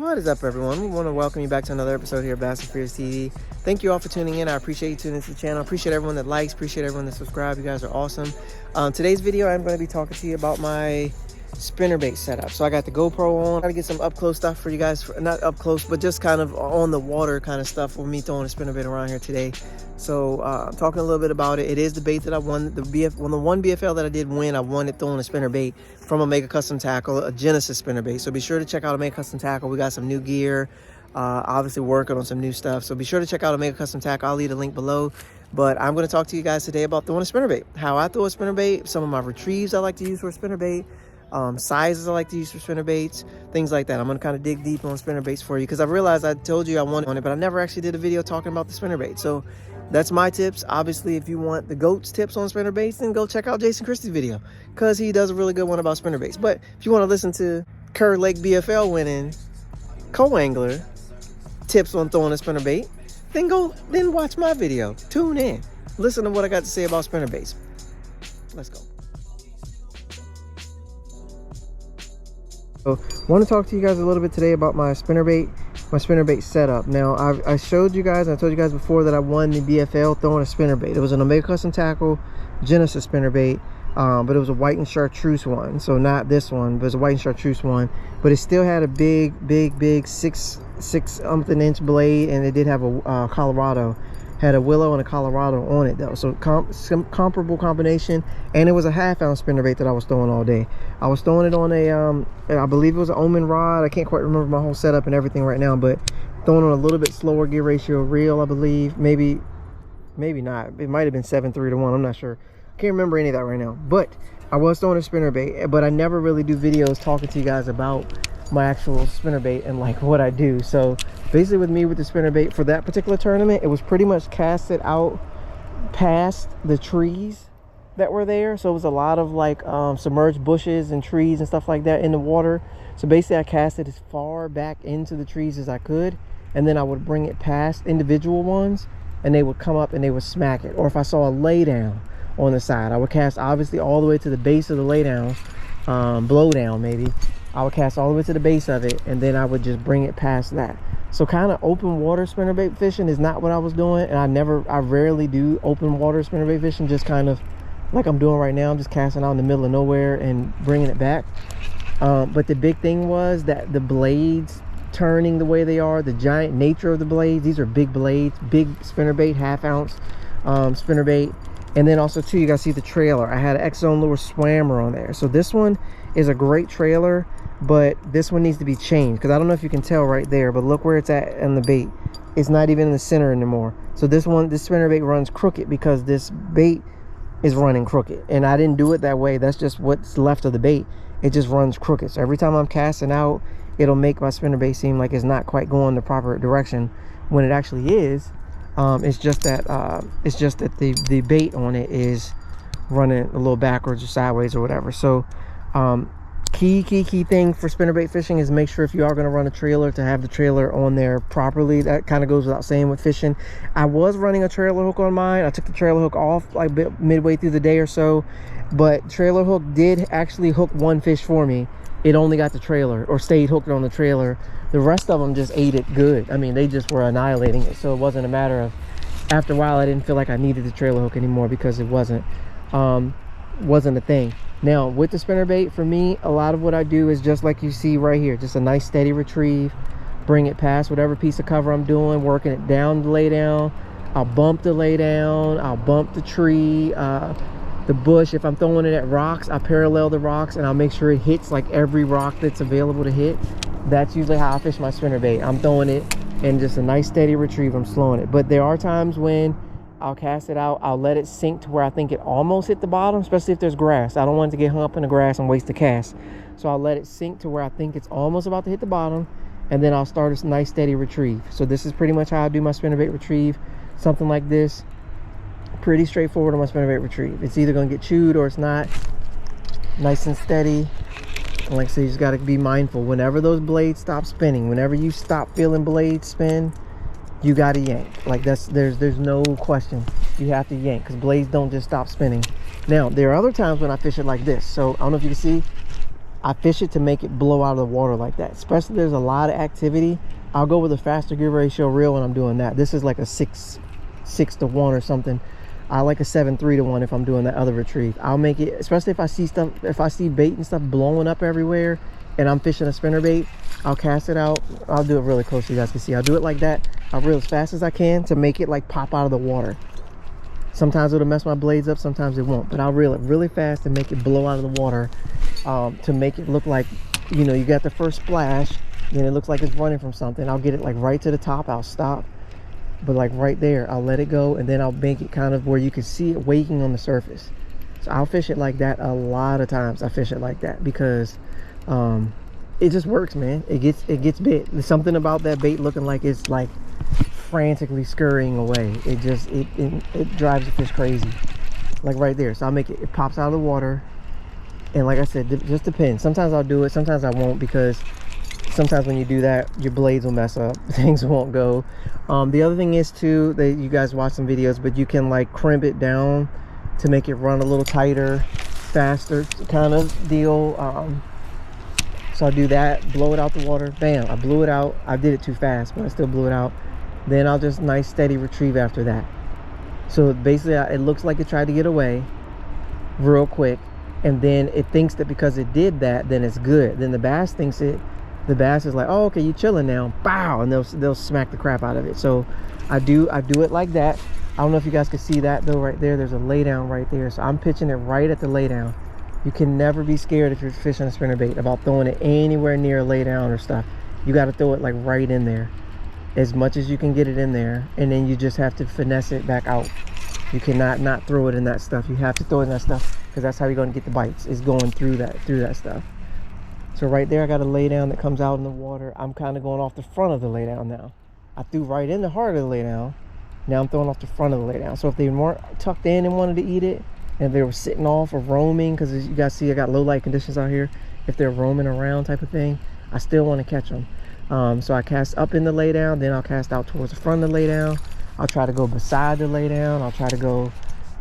What is up, everyone? We want to welcome you back to another episode here of Bass and Fears TV. Thank you all for tuning in. I appreciate you tuning into the channel. Appreciate everyone that likes, appreciate everyone that subscribes. You guys are awesome. Today's video, I'm going to be talking to you about my spinnerbait setup. So I got the GoPro on. I got to get some up close stuff for you guys. Not up close, but just kind of on the water kind of stuff for me throwing a spinnerbait around here today. So talking a little bit about it. It is the bait that I won. The one BFL that I did win, I won it throwing a spinnerbait from Omega Custom Tackle, a Genesis spinnerbait. So be sure to check out Omega Custom Tackle. We got some new gear. Obviously working on some new stuff. So be sure to check out Omega Custom Tackle. I'll leave a link below. But I'm going to talk to you guys today about throwing a spinnerbait. How I throw a spinnerbait, some of my retrieves I like to use for a spinnerbait. Sizes I like to use for spinnerbaits, things like that. I'm going to kind of dig deep on spinnerbaits for you because I realized I told you I wanted on it, but I never actually did a video talking about the spinnerbait. So that's my tips. Obviously, if you want the GOAT's tips on spinnerbaits, then go check out Jason Christie's video because he does a really good one about spinnerbaits. But if you want to listen to Kerr Lake BFL winning co-angler tips on throwing a spinnerbait, then watch my video. Tune in. Listen to what I got to say about spinnerbaits. Let's go. So I want to talk to you guys a little bit today about my spinnerbait setup. Now I showed you guys, I told you guys before that I won the BFL throwing a spinnerbait. It was an Omega Custom Tackle Genesis spinnerbait, but it was a white and chartreuse one. So not this one, but it was a white and chartreuse one. But it still had a big six something inch blade, and it did have a Colorado. Had a willow and a Colorado on it though, so some comparable combination. And it was a half-ounce spinnerbait that I was throwing all day. I was throwing it on a I believe it was an Omen rod. I can't quite remember my whole setup and everything right now, but throwing on a little bit slower gear ratio reel, I believe. Maybe not, it might have been 7:3 to 1. I'm not sure, can't remember any of that right now. But I was throwing a spinnerbait, but I never really do videos talking to you guys about my actual spinnerbait and like what I do. So basically with me with the spinnerbait for that particular tournament, it was pretty much casted out past the trees that were there. So it was a lot of like submerged bushes and trees and stuff like that in the water. So basically I cast it as far back into the trees as I could, and then I would bring it past individual ones and they would come up and they would smack it. Or if I saw a lay down on the side, I would cast obviously all the way to the base of the lay down, blow down maybe. I would cast all the way to the base of it, and then I would just bring it past that. So kind of open water spinnerbait fishing is not what I was doing, and I rarely do open water spinnerbait fishing, just kind of like I'm doing right now. I'm just casting out in the middle of nowhere and bringing it back. But the big thing was that the blades turning the way they are, the giant nature of the blades. These are big blades, big spinnerbait, half-ounce spinnerbait. And then also too, you guys see the trailer. I had an X-Zone lure swammer on there. So this one is a great trailer, but this one needs to be changed because I don't know if you can tell right there, but look where it's at on the bait. It's not even in the center anymore. So this spinnerbait runs crooked because this bait is running crooked, and I didn't do it that way. That's just what's left of the bait. It just runs crooked. So every time I'm casting out, it'll make my spinnerbait seem like it's not quite going the proper direction when it actually is. It's just that the bait on it is running a little backwards or sideways or whatever. So key thing for spinnerbait fishing is make sure if you are going to run a trailer to have the trailer on there properly. That kind of goes without saying with fishing. I was running a trailer hook on mine. I took the trailer hook off like midway through the day or so, but trailer hook did actually hook one fish for me. It only got the trailer, or stayed hooked on the trailer. The rest of them just ate it good. I mean, they just were annihilating it. So it wasn't a matter of, after a while I didn't feel like I needed the trailer hook anymore because it wasn't a thing. Now with the spinnerbait, for me, a lot of what I do is just like you see right here, just a nice steady retrieve, bring it past whatever piece of cover I'm doing, working it down the lay down. I'll bump the lay down, I'll bump the tree, the bush. If I'm throwing it at rocks, I parallel the rocks and I'll make sure it hits like every rock that's available to hit. That's usually how I fish my spinnerbait. I'm throwing it in just a nice steady retrieve. I'm slowing it, but there are times when I'll cast it out, I'll let it sink to where I think it almost hit the bottom, especially if there's grass. I don't want it to get hung up in the grass and waste the cast. So I'll let it sink to where I think it's almost about to hit the bottom, and then I'll start a nice steady retrieve. So this is pretty much how I do my spinnerbait retrieve. Something like this. Pretty straightforward on my spinnerbait retrieve. It's either going to get chewed or it's not. Nice and steady. And like I said, you just got to be mindful. Whenever those blades stop spinning, whenever you stop feeling blades spin, you got to yank. Like there's no question. You have to yank because blades don't just stop spinning. Now, there are other times when I fish it like this. So I don't know if you can see. I fish it to make it blow out of the water like that. Especially if there's a lot of activity, I'll go with a faster gear ratio reel when I'm doing that. This is like a 6:1 or something. I like a 7:3 if I'm doing that other retrieve. I'll make it, especially if I see stuff, if I see bait and stuff blowing up everywhere and I'm fishing a spinnerbait, I'll cast it out. I'll do it really close so you guys can see. I'll do it like that. I'll reel as fast as I can to make it like pop out of the water. Sometimes it'll mess my blades up, sometimes it won't, but I'll reel it really fast and make it blow out of the water, to make it look like, you know, you got the first splash and it looks like it's running from something. I'll get it like right to the top. I'll stop, but like right there, I'll let it go, and then I'll make it kind of where you can see it waking on the surface. So I'll fish it like that a lot of times. I fish it like that because it just works, man. It gets bit. There's something about that bait looking like it's like frantically scurrying away. It just it drives the fish crazy, like right there. So I'll make it, it pops out of the water, and like I said, it just depends. Sometimes I'll do it, sometimes I won't, because sometimes when you do that, your blades will mess up. Things won't go. The other thing is too, that you guys watch some videos, but you can like crimp it down to make it run a little tighter, faster kind of deal. So I'll do that, blow it out the water, bam, I blew it out. I did it too fast, but I still blew it out. Then I'll just nice steady retrieve after that. So basically it looks like it tried to get away real quick, and then it thinks that because it did that, then it's good. Then the bass thinks it, the bass is like, oh, okay, you chilling now, bow, and they'll smack the crap out of it. So I do it like that. I don't know if you guys can see that though. Right there, there's a laydown right there, so I'm pitching it right at the laydown. You can never be scared if you're fishing a spinnerbait about throwing it anywhere near a laydown or stuff. You got to throw it like right in there, as much as you can get it in there, and then you just have to finesse it back out. You cannot not throw it in that stuff. You have to throw it in that stuff, because that's how you're going to get the bites, is going through that stuff. So right there, I got a laydown that comes out in the water. I'm kind of going off the front of the laydown now. I threw right in the heart of the laydown. Now I'm throwing off the front of the laydown. So if they weren't tucked in and wanted to eat it, and they were sitting off or roaming, because as you guys see, I got low light conditions out here. If they're roaming around type of thing, I still want to catch them. So I cast up in the laydown, then I'll cast out towards the front of the laydown. I'll try to go beside the laydown. I'll try to go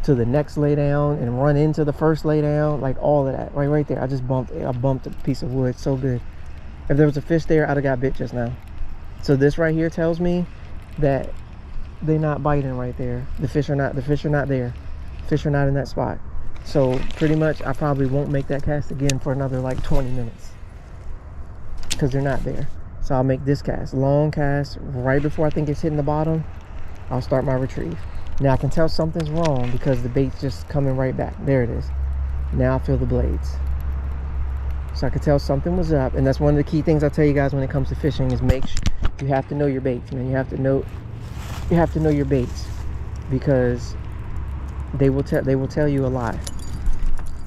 to the next laydown and run into the first laydown, like all of that. Right there, I just bumped a piece of wood. So good. If there was a fish there, I'd have got bit just now. So this right here tells me that they're not biting right there. The fish are not there. Fish are not in that spot. So pretty much I probably won't make that cast again for another like 20 minutes, because they're not there. So I'll make this cast, long cast, right before I think it's hitting the bottom. I'll start my retrieve. Now I can tell something's wrong because the bait's just coming right back. There it is. Now I feel the blades. So I could tell something was up, and that's one of the key things I tell you guys when it comes to fishing, is make sure you have to know your baits, man. You have to know your baits, because they will tell you a lot.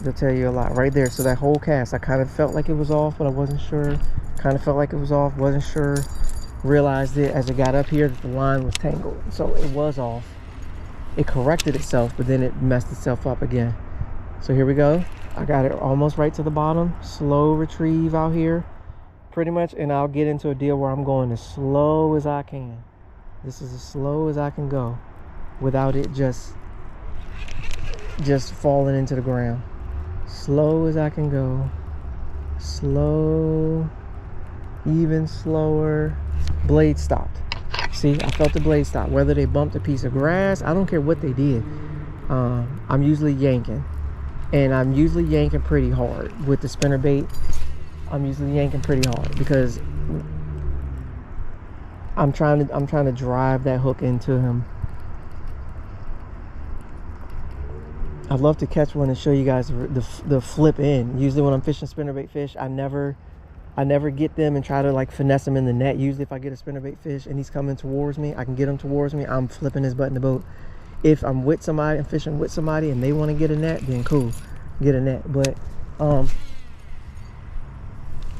They'll tell you a lot right there. So that whole cast, I kind of felt like it was off, but I wasn't sure. Kind of felt like it was off, wasn't sure. Realized it as it got up here that the line was tangled, so it was off. It corrected itself, but then it messed itself up again. So here we go. I got it almost right to the bottom. Slow retrieve out here, pretty much, and I'll get into a deal where I'm going as slow as I can. This is as slow as I can go without it just falling into the ground. Slow as I can go. Slow, even slower. Blade stopped. See, I felt the blade stop. Whether they bumped a piece of grass, I don't care what they did. I'm usually yanking, and I'm usually yanking pretty hard with the spinnerbait. I'm usually yanking pretty hard because I'm trying to drive that hook into him. I'd love to catch one and show you guys the flip in. Usually when I'm fishing spinnerbait fish, I never get them and try to like finesse them in the net. Usually if I get a spinnerbait fish and he's coming towards me, I can get him towards me, I'm flipping his butt in the boat. If I'm with somebody, I'm fishing with somebody and they want to get a net, then cool, get a net. But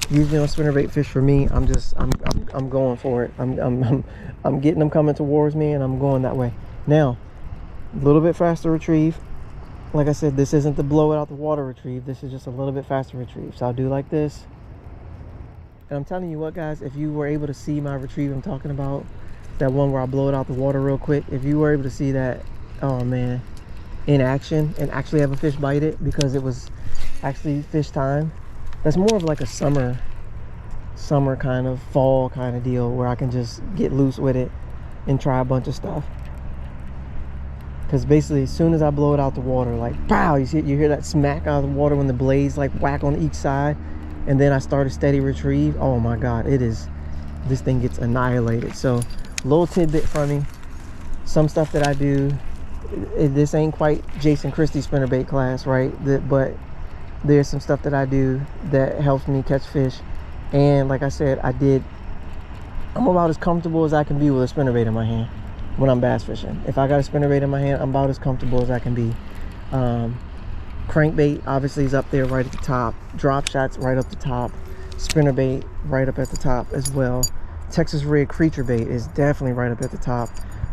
usually on spinnerbait fish, for me, I'm going for it. I'm getting them coming towards me and I'm going that way. Now, a little bit faster retrieve. Like I said, this isn't the blow it out the water retrieve. This is just a little bit faster retrieve. So I'll do like this. And I'm telling you what, guys, if you were able to see my retrieve I'm talking about, that one where I blow it out the water real quick, if you were able to see that, oh man, in action and actually have a fish bite it, because it was actually fish time, That's more of like a summer kind of, fall kind of deal, where I can just get loose with it and try a bunch of stuff. Because basically, as soon as I blow it out the water, like pow, you hear that smack out of the water when the blades like whack on each side, and then I start a steady retrieve. Oh my god, this thing gets annihilated. So little tidbit from me, some stuff that I do, this ain't quite Jason Christie spinnerbait class, right? But there's some stuff that I do that helps me catch fish. And like I said, I'm about as comfortable as I can be with a spinnerbait in my hand when I'm bass fishing. If I got a spinnerbait in my hand, I'm about as comfortable as I can be. Crankbait obviously is up there right at the top. Drop shots right up the top. Spinnerbait right up at the top as well. Texas rig creature bait is definitely right up at the top.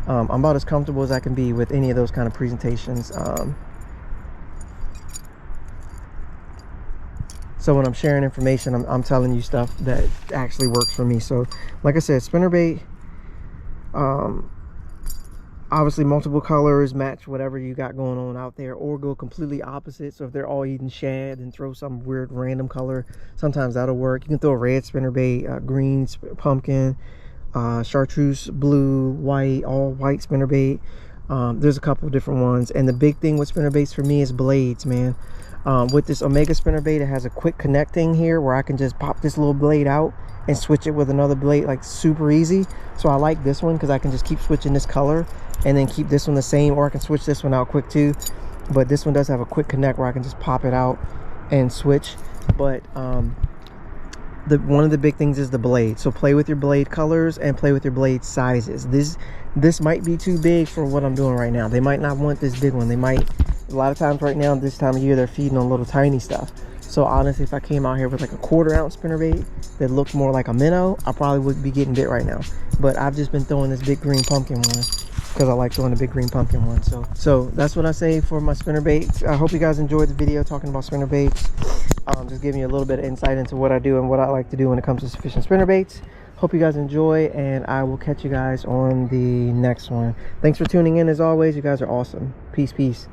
I'm about as comfortable as I can be with any of those kind of presentations. So when I'm sharing information, I'm telling you stuff that actually works for me. So like I said, spinnerbait, obviously multiple colors, match whatever you got going on out there, or go completely opposite. So if they're all eating shad, then throw some weird random color. Sometimes that'll work. You can throw a red spinnerbait, green pumpkin, chartreuse blue, white, all white spinnerbait. There's a couple of different ones. And the big thing with spinnerbaits for me is blades, man. With this Omega spinnerbait, it has a quick connecting here where I can just pop this little blade out and switch it with another blade, like super easy. So I like this one because I can just keep switching this color and then keep this one the same, or I can switch this one out quick too. But this one does have a quick connect where I can just pop it out and switch. But one of the big things is the blade. So play with your blade colors and play with your blade sizes. This might be too big for what I'm doing right now. They might not want this big one. They might, a lot of times right now, this time of year, they're feeding on little tiny stuff. So honestly, if I came out here with like a 1/4 ounce spinnerbait that looked more like a minnow, I probably would be getting bit right now. But I've just been throwing this big green pumpkin one because I like throwing the big green pumpkin one. So that's what I say for my spinnerbaits. I hope you guys enjoyed the video talking about spinnerbaits. Just giving you a little bit of insight into what I do and what I like to do when it comes to fishing spinnerbaits. Hope you guys enjoy, and I will catch you guys on the next one. Thanks for tuning in as always. You guys are awesome. Peace.